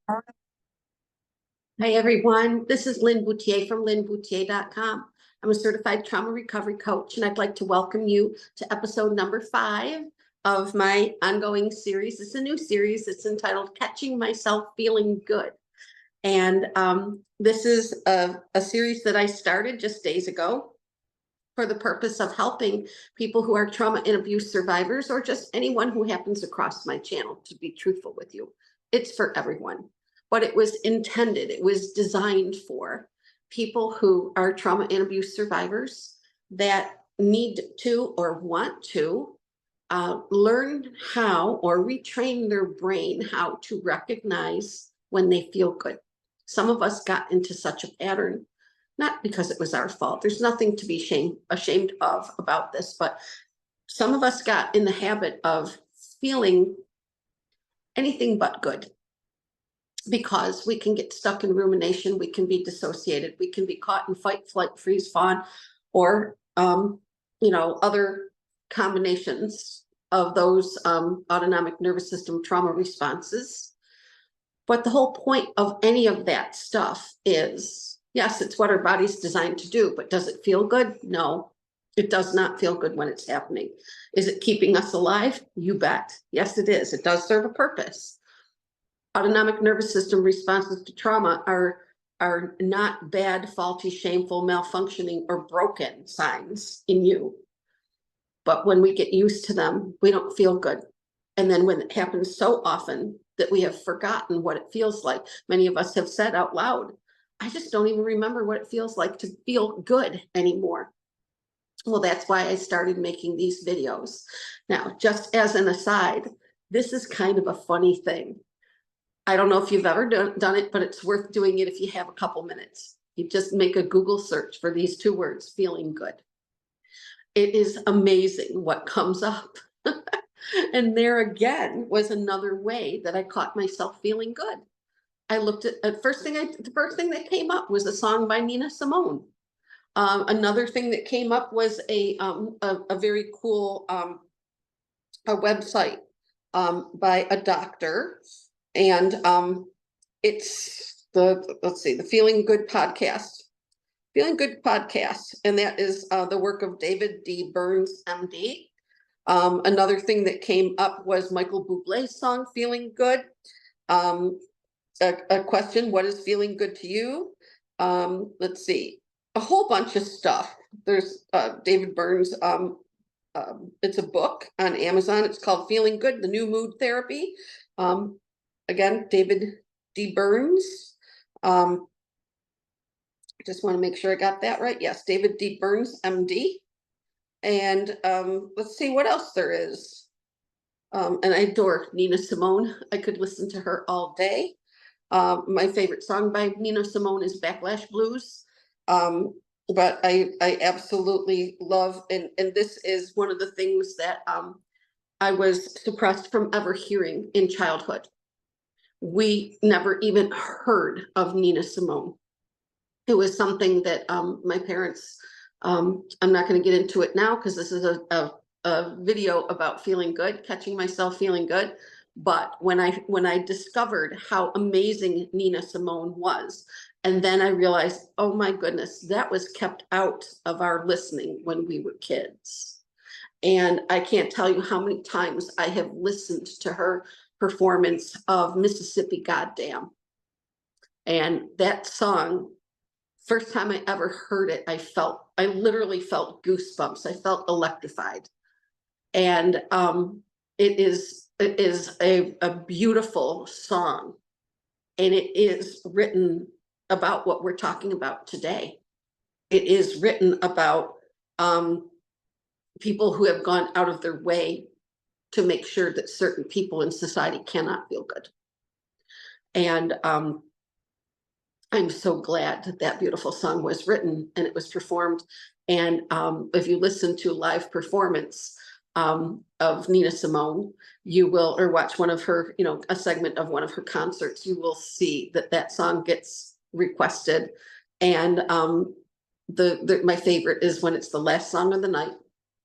Hi, everyone. This is Lynn Bouthillier from lynnbouthillier.com. I'm a certified trauma recovery coach, and I'd like to welcome you to episode number 5 of my ongoing series. It's a new series. It's entitled Catching Myself Feeling Good. And this is a series that I started just days ago for the purpose of helping people who are trauma and abuse survivors, or just anyone who happens across my channel, to be truthful with you. It's for everyone. But it was intended, it was designed for people who are trauma and abuse survivors that need to or want to learn how or retrain their brain how to recognize when they feel good. Some of us got into such a pattern, not because it was our fault. There's nothing to be ashamed of about this, but some of us got in the habit of feeling anything but good, because we can get stuck in rumination, we can be dissociated, we can be caught in fight, flight, freeze, fawn, or other combinations of those autonomic nervous system trauma responses. But the whole point of any of that stuff is, yes, it's what our body's designed to do, but does it feel good? No, it does not feel good when it's happening. Is it keeping us alive? You bet. Yes, it is. It does serve a purpose. Autonomic nervous system responses to trauma are not bad, faulty, shameful, malfunctioning, or broken signs in you. But when we get used to them, we don't feel good. And then when it happens so often that we have forgotten what it feels like, many of us have said out loud, I just don't even remember what it feels like to feel good anymore. Well, that's why I started making these videos. Now, just as an aside, this is kind of a funny thing. I don't know if you've ever done it, but it's worth doing it if you have a couple minutes. You just make a Google search for these 2 words, feeling good. It is amazing what comes up. And there again was another way that I caught myself feeling good. I looked at the first thing that came up was a song by Nina Simone. Another thing that came up was a very cool a website by a doctor. And it's the Feeling Good podcast. And that is the work of David D. Burns, MD. Another thing that came up was Michael Bublé's song, Feeling Good. A question, what is feeling good to you? Let's see, a whole bunch of stuff. There's David Burns, it's a book on Amazon. It's called Feeling Good, The New Mood Therapy. Again, David D. Burns. Just want to make sure I got that right. Yes, David D. Burns, MD. And let's see what else there is. And I adore Nina Simone. I could listen to her all day. My favorite song by Nina Simone is Backlash Blues. But I absolutely love, and this is one of the things that I was suppressed from ever hearing in childhood. We never even heard of Nina Simone. It was something that my parents, I'm not going to get into it now because this is a video about feeling good, catching myself feeling good. But when I discovered how amazing Nina Simone was, and then I realized, oh my goodness, that was kept out of our listening when we were kids. And I can't tell you how many times I have listened to her performance of Mississippi Goddamn. And that song, first time I ever heard it, I literally felt goosebumps. I felt electrified. And it is a beautiful song. And it is written about what we're talking about today. It is written about people who have gone out of their way to make sure that certain people in society cannot feel good. And I'm so glad that that beautiful song was written and it was performed. And if you listen to a live performance of Nina Simone, you will, or watch one of her, a segment of one of her concerts, you will see that that song gets requested. And my favorite is when it's the last song of the night.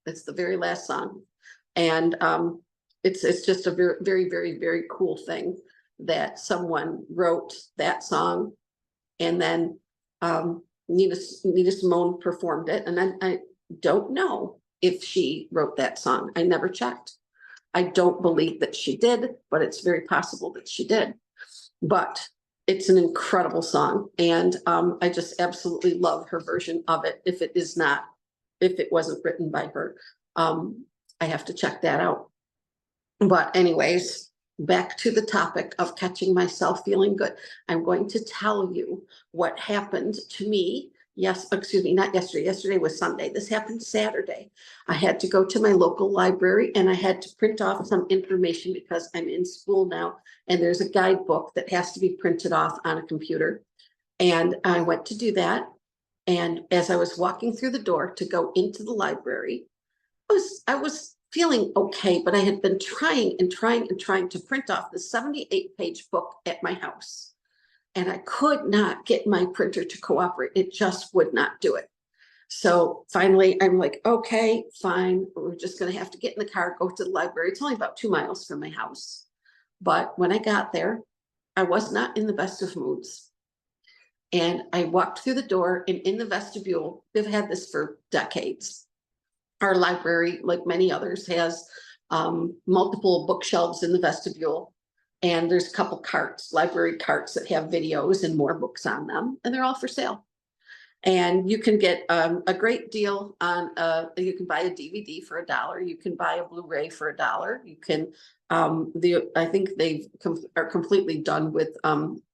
It's the very last song. And it's just a very, very, very, very cool thing. that someone wrote that song, and then Nina Simone performed it. And then I don't know if she wrote that song. I never checked. I don't believe that she did, but it's very possible that she did. But it's an incredible song, and I just absolutely love her version of it. If it wasn't written by her, I have to check that out. But anyways, back to the topic of catching myself feeling good. I'm going to tell you what happened to me. Yes, excuse me, not yesterday. Yesterday was Sunday. This happened Saturday. I had to go to my local library and I had to print off some information because I'm in school now, and there's a guidebook that has to be printed off on a computer. And I went to do that. And as I was walking through the door to go into the library, I was feeling okay, but I had been trying to print off the 78-page book at my house. And I could not get my printer to cooperate. It just would not do it. So finally, I'm like, okay, fine. We're just going to have to get in the car, go to the library. It's only about 2 miles from my house. But when I got there, I was not in the best of moods. And I walked through the door, and in the vestibule, they've had this for decades. Our library, like many others, has multiple bookshelves in the vestibule, and there's a couple carts, library carts, that have videos and more books on them, and they're all for sale. And you can get a great deal on, you can buy a DVD for $1. You can buy a Blu-ray for $1. You can, I think are completely done with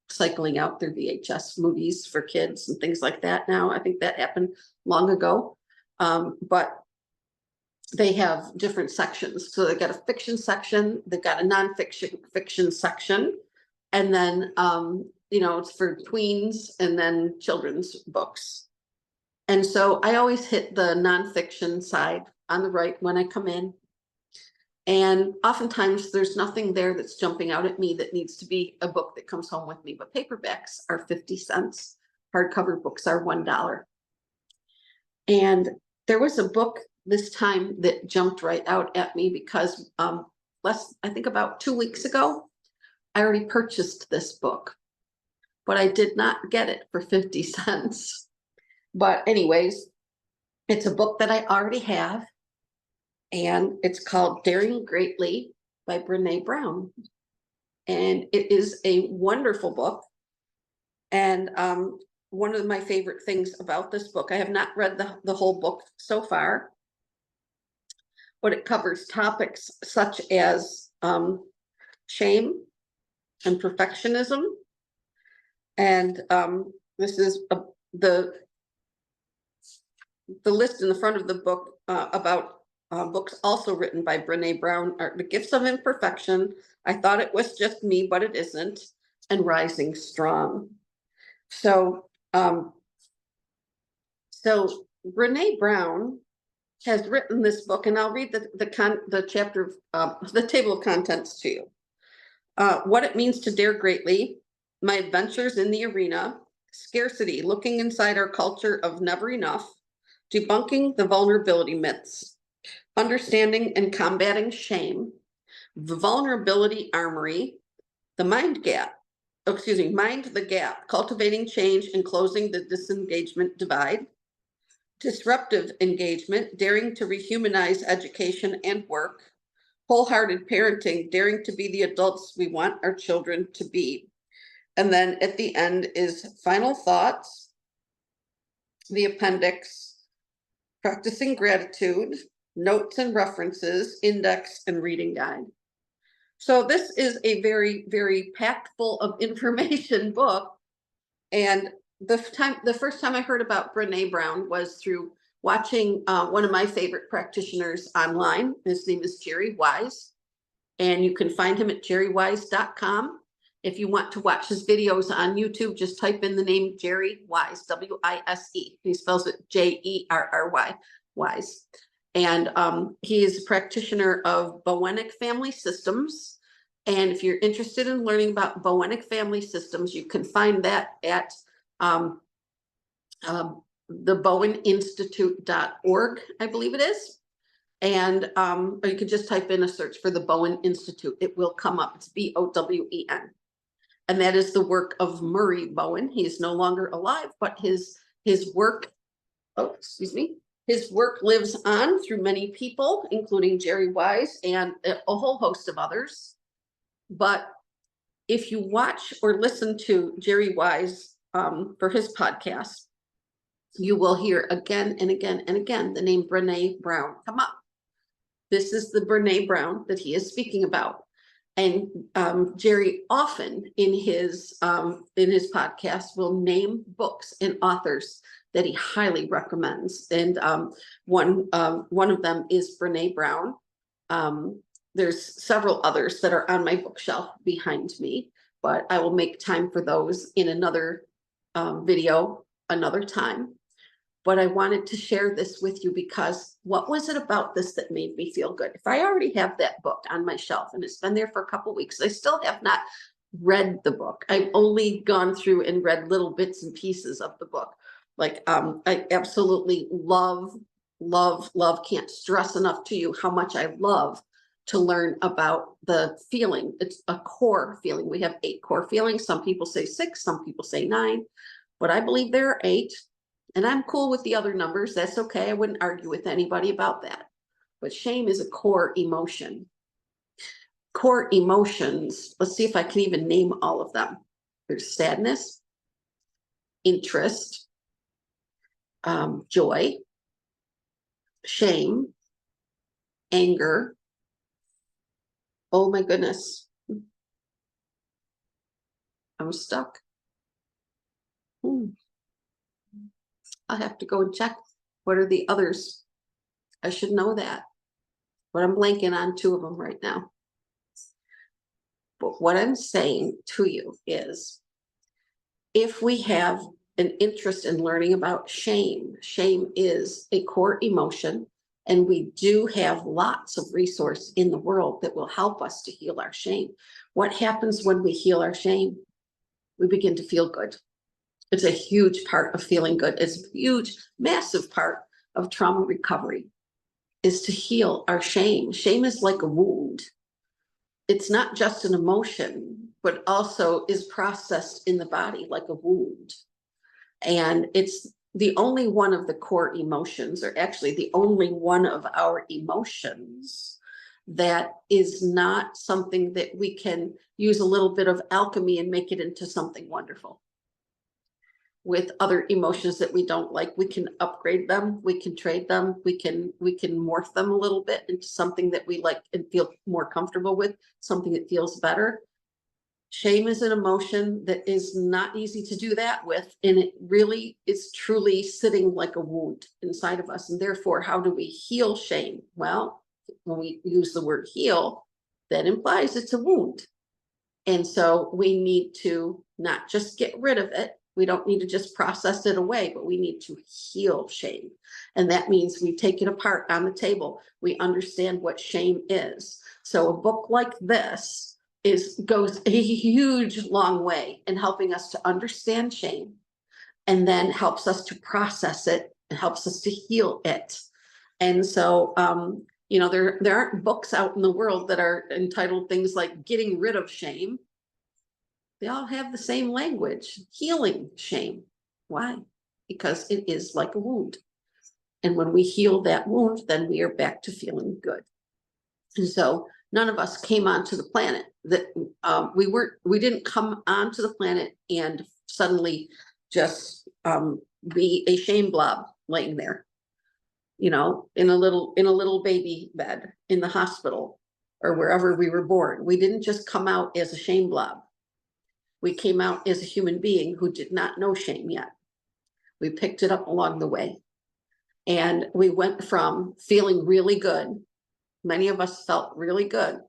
cycling out their VHS movies for kids and things like that now. I think that happened long ago. But they have different sections. So they've got a fiction section, they've got a fiction section, and then it's for tweens and then children's books. And so I always hit the nonfiction side on the right when I come in. And oftentimes there's nothing there that's jumping out at me that needs to be a book that comes home with me. But paperbacks are 50 cents. Hardcover books are $1. And there was a book this time that jumped right out at me because I think about 2 weeks ago, I already purchased this book, but I did not get it for 50 cents. But anyways, it's a book that I already have, and it's called Daring Greatly by Bernay Brown. And it is a wonderful book. And one of my favorite things about this book, I have not read the whole book so far, but it covers topics such as shame and perfectionism. And this is the list in the front of the book about books also written by Bernay Brown are The Gifts of Imperfection, I Thought It Was Just Me, But It Isn't, and Rising Strong. So Bernay Brown has written this book, and I'll read the chapter, the table of contents to you. What It Means to Dare Greatly, My Adventures in the Arena, Scarcity, Looking Inside Our Culture of Never Enough, Debunking the Vulnerability Myths, Understanding and Combating Shame, The Vulnerability Armory, Mind the Gap, Cultivating Change and Closing the Disengagement Divide, Disruptive Engagement, Daring to Rehumanize Education and Work, Wholehearted Parenting, Daring to Be the Adults We Want Our Children to Be. And then at the end is Final Thoughts, the appendix, Practicing Gratitude, Notes and References, Index, and Reading Guide. So this is a very, very packed full of information book. And the first time I heard about Bernay Brown was through watching one of my favorite practitioners online. His name is Jerry Wise, and you can find him at jerrywise.com. If you want to watch his videos on YouTube, just type in the name Jerry Wise, W-I-S-E. He spells it J-E-R-R-Y, Wise. And he is a practitioner of Bowenic family systems. And if you're interested in learning about Bowenic family systems, you can find that at theboweninstitute.org, I believe it is. And or you could just type in a search for the Bowen Institute. It will come up. It's B-O-W-E-N. and that is the work of Murray Bowen. He is no longer alive, but his work, his work lives on through many people, including Jerry Wise and a whole host of others. But if you watch or listen to Jerry Wise for his podcast, you will hear again and again and again the name Bernay Brown come up. This is the Bernay Brown that he is speaking about. And Jerry often in his podcast will name books and authors that he highly recommends. And one of them is Bernay Brown. There's several others that are on my bookshelf behind me, but I will make time for those in another video another time. But I wanted to share this with you because what was it about this that made me feel good? If I already have that book on my shelf and it's been there for a couple of weeks, I still have not read the book. I've only gone through and read little bits and pieces of the book. Like I absolutely love, can't stress enough to you how much I love to learn about the feeling. It's a core feeling. We have 8 core feelings. Some people say 6, some people say 9, but I believe there are 8. And I'm cool with the other numbers. That's okay. I wouldn't argue with anybody about that. But shame is a core emotion. Core emotions, let's see if I can even name all of them. There's sadness, interest, joy, shame, anger. Oh my goodness. I'm stuck. I'll have to go and check what are the others. I should know that, but I'm blanking on 2 of them right now. But what I'm saying to you is, if we have an interest in learning about shame, shame is a core emotion, and we do have lots of resources in the world that will help us to heal our shame. What happens when we heal our shame? We begin to feel good. It's a huge part of feeling good. It's a huge, massive part of trauma recovery, is to heal our shame. Shame is like a wound. It's not just an emotion, but also is processed in the body like a wound. And it's the only one of the core emotions, or actually the only one of our emotions, that is not something that we can use a little bit of alchemy and make it into something wonderful. With other emotions that we don't like, we can upgrade them, we can trade them, we can morph them a little bit into something that we like and feel more comfortable with, something that feels better. Shame is an emotion that is not easy to do that with, and it really is truly sitting like a wound inside of us. And therefore, how do we heal shame? Well, when we use the word heal, that implies it's a wound. And so we need to not just get rid of it. We don't need to just process it away, but we need to heal shame. And that means we take it apart on the table. We understand what shame is. So a book like this goes a huge, long way in helping us to understand shame, and then helps us to process it and helps us to heal it. And so, there aren't books out in the world that are entitled things like Getting Rid of Shame. They all have the same language: healing shame. Why? Because it is like a wound. And when we heal that wound, then we are back to feeling good. And so none of us came onto the planet that we didn't come onto the planet and suddenly just be a shame blob laying there, in a little baby bed in the hospital or wherever we were born. We didn't just come out as a shame blob. We came out as a human being who did not know shame yet. We picked it up along the way. And we went from feeling really good. Many of us felt really good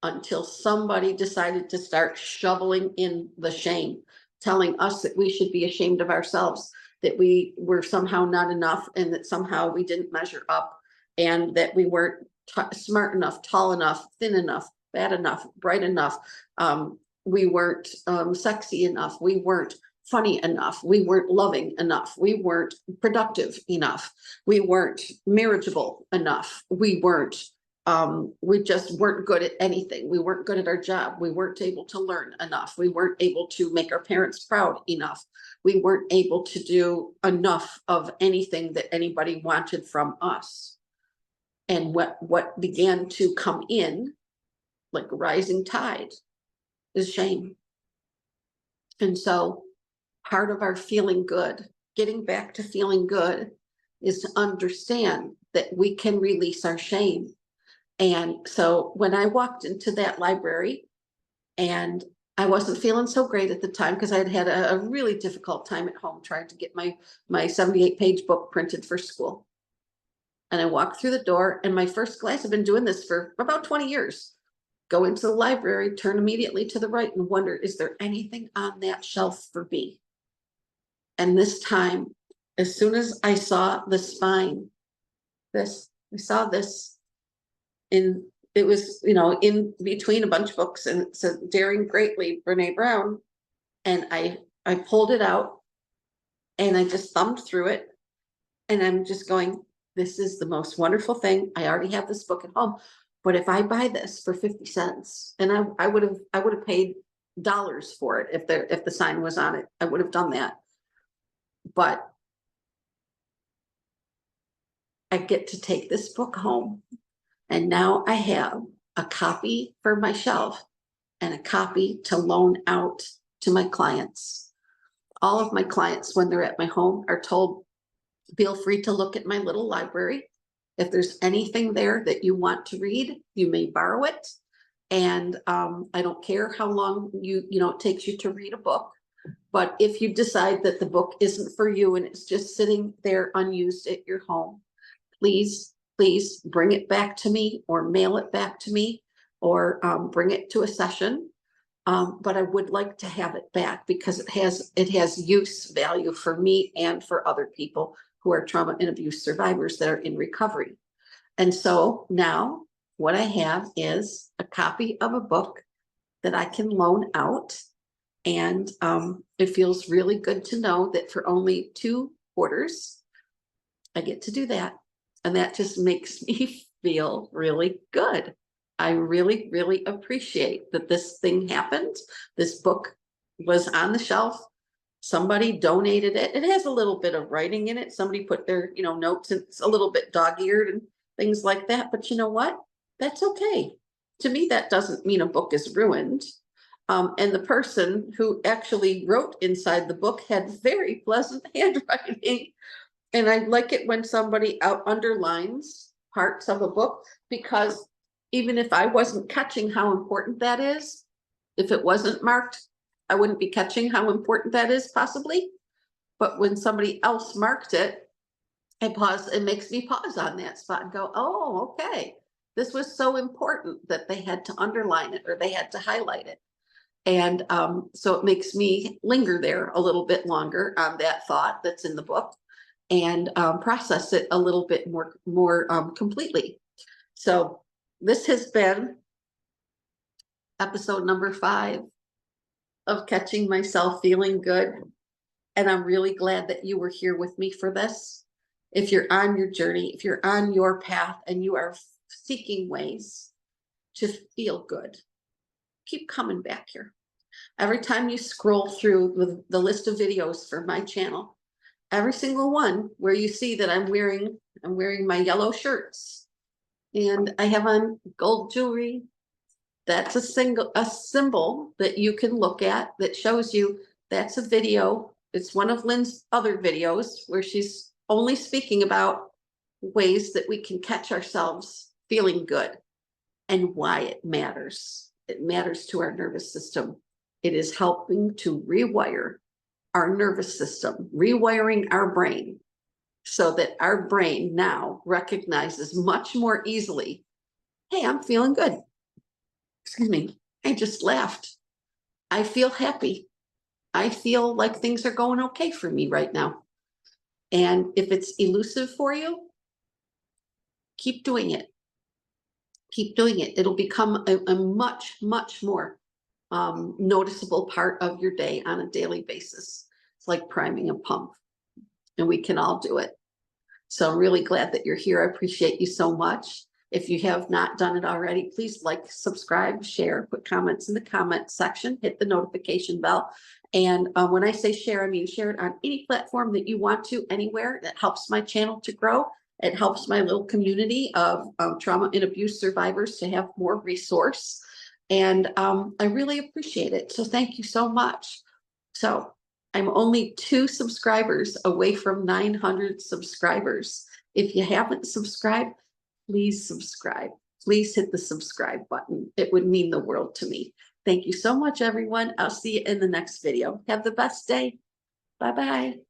until somebody decided to start shoveling in the shame, telling us that we should be ashamed of ourselves, that we were somehow not enough, and that somehow we didn't measure up, and that we weren't smart enough, tall enough, thin enough, bad enough, bright enough. We weren't sexy enough. We weren't funny enough. We weren't loving enough. We weren't productive enough. We weren't marriageable enough. We weren't we just weren't good at anything. We weren't good at our job. We weren't able to learn enough. We weren't able to make our parents proud enough. We weren't able to do enough of anything that anybody wanted from us. And what began to come in, like a rising tide, is shame. And so part of our feeling good, getting back to feeling good, is to understand that we can release our shame. And so when I walked into that library, and I wasn't feeling so great at the time because I'd had a really difficult time at home trying to get my 78-page book printed for school. And I walked through the door, and my first class, I've been doing this for about 20 years, go into the library, turn immediately to the right, and wonder, is there anything on that shelf for me? And this time, as soon as I saw the spine, I saw this, it was, in between a bunch of books, and it said Daring Greatly, Bernay Brown. And I pulled it out, and I just thumbed through it, and I'm just going, this is the most wonderful thing. I already have this book at home, but if I buy this for 50 cents, and I would have paid dollars for it if the sign was on it, I would have done that. But I get to take this book home, and now I have a copy for my shelf and a copy to loan out to my clients. All of my clients, when they're at my home, are told, feel free to look at my little library. If there's anything there that you want to read, you may borrow it. And I don't care how long it takes you to read a book. But if you decide that the book isn't for you and it's just sitting there unused at your home, please bring it back to me, or mail it back to me, or bring it to a session. But I would like to have it back because it has use value for me and for other people who are trauma and abuse survivors that are in recovery. And so now what I have is a copy of a book that I can loan out. And it feels really good to know that for only 2 orders, I get to do that. And that just makes me feel really good. I really, really appreciate that this thing happened. This book was on the shelf. Somebody donated it. It has a little bit of writing in it. Somebody put their, notes. It's a little bit dog-eared and things like that. But you know what? That's okay. To me, that doesn't mean a book is ruined. And the person who actually wrote inside the book had very pleasant handwriting. And I like it when somebody underlines parts of a book, because even if I wasn't catching how important that is, if it wasn't marked, I wouldn't be catching how important that is possibly. But when somebody else marked it, it makes me pause on that spot and go, oh, okay. This was so important that they had to underline it or they had to highlight it. And so it makes me linger there a little bit longer on that thought that's in the book, and process it a little bit more completely. So this has been episode number 5 of Catching Myself Feeling Good. And I'm really glad that you were here with me for this. If you're on your journey, if you're on your path and you are seeking ways to feel good, keep coming back here. Every time you scroll through the list of videos for my channel, every single one where you see that I'm wearing my yellow shirts and I have on gold jewelry, that's a symbol that you can look at that shows you that's a video. It's one of Lynn's other videos where she's only speaking about ways that we can catch ourselves feeling good and why it matters. It matters to our nervous system. It is helping to rewire our nervous system, rewiring our brain so that our brain now recognizes much more easily, hey, I'm feeling good. Excuse me, I just laughed. I feel happy. I feel like things are going okay for me right now. And if it's elusive for you, keep doing it. Keep doing it. It'll become a much, much more noticeable part of your day on a daily basis. It's like priming a pump, and we can all do it. So I'm really glad that you're here. I appreciate you so much. If you have not done it already, please like, subscribe, share, put comments in the comment section, hit the notification bell. And when I say share, I mean share it on any platform that you want to, anywhere. That helps my channel to grow. It helps my little community of trauma and abuse survivors to have more resource. And I really appreciate it. So thank you so much. So I'm only 2 subscribers away from 900 subscribers. If you haven't subscribed, please subscribe. Please hit the subscribe button. It would mean the world to me. Thank you so much, everyone. I'll see you in the next video. Have the best day. Bye-bye.